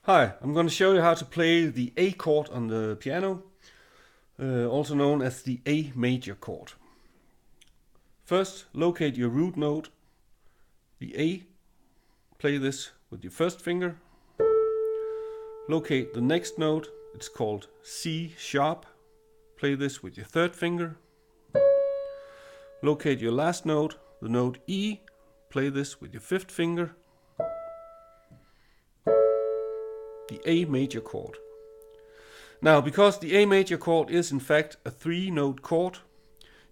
Hi, I'm going to show you how to play the A chord on the piano, also known as the A major chord. First, locate your root note, the A. Play this with your first finger. Locate the next note, it's called C sharp. Play this with your third finger. Locate your last note, the note E. Play this with your fifth finger. The A major chord. Now, because the A major chord is in fact a 3-note chord,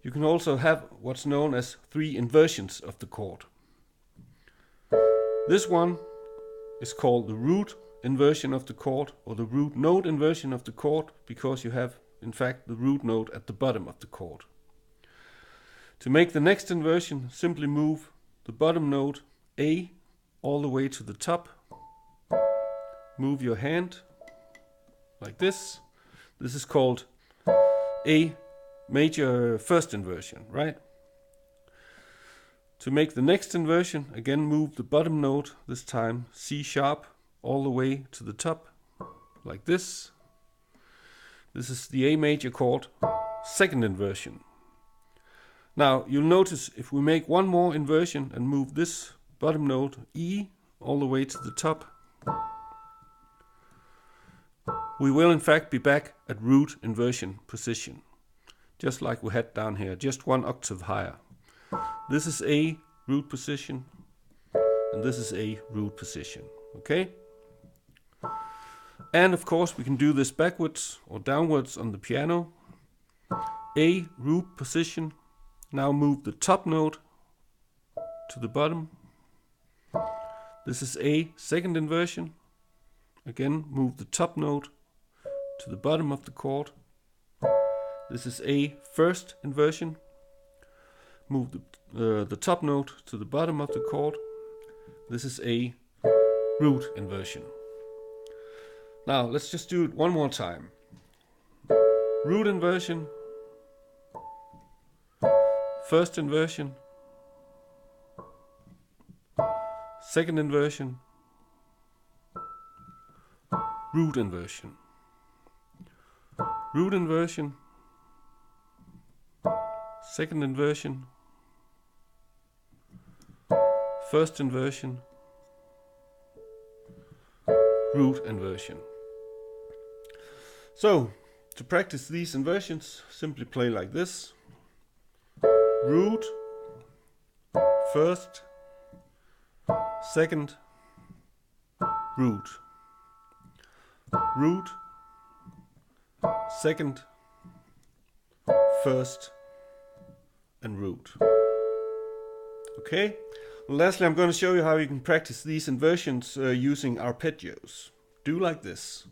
you can also have what's known as 3 inversions of the chord. This one is called the root inversion of the chord, or the root note inversion of the chord, because you have in fact the root note at the bottom of the chord. To make the next inversion, simply move the bottom note A all the way to the top. Move your hand like this. This is called A major first inversion, right? To make the next inversion, again move the bottom note, this time C sharp, all the way to the top, like this. This is the A major chord, second inversion. Now you'll notice if we make one more inversion and move this bottom note E all the way to the top, we will in fact be back at root inversion position, just like we had down here, just one octave higher. This is A root position, and this is A root position, okay? And of course we can do this backwards or downwards on the piano. A root position, now move the top note to the bottom. This is A second inversion, again move the top note to the bottom of the chord. This is A first inversion. Move the top note to the bottom of the chord. This is A root inversion. Now let's just do it one more time. Root inversion, first inversion, second inversion, root inversion. Root inversion, second inversion, first inversion, root inversion. So, to practice these inversions, simply play like this. Root, first, second, root. Root, second, first, and root. Okay? Lastly, I'm going to show you how you can practice these inversions using arpeggios. Do like this.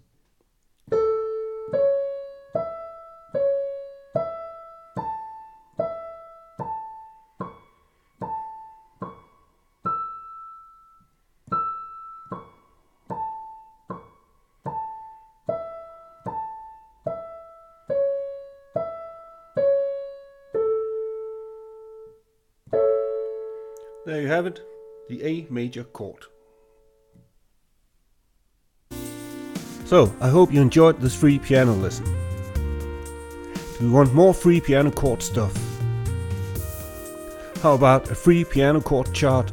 There you have it, the A major chord. So, I hope you enjoyed this free piano lesson. Do you want more free piano chord stuff? How about a free piano chord chart?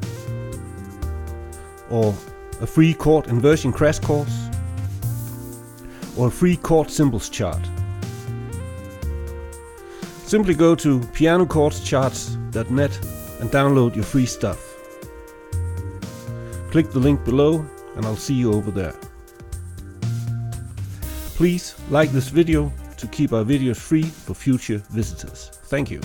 Or a free chord inversion crash course? Or a free chord symbols chart? Simply go to pianochordcharts.net and download your free stuff. Click the link below and I'll see you over there. Please like this video to keep our videos free for future visitors. Thank you.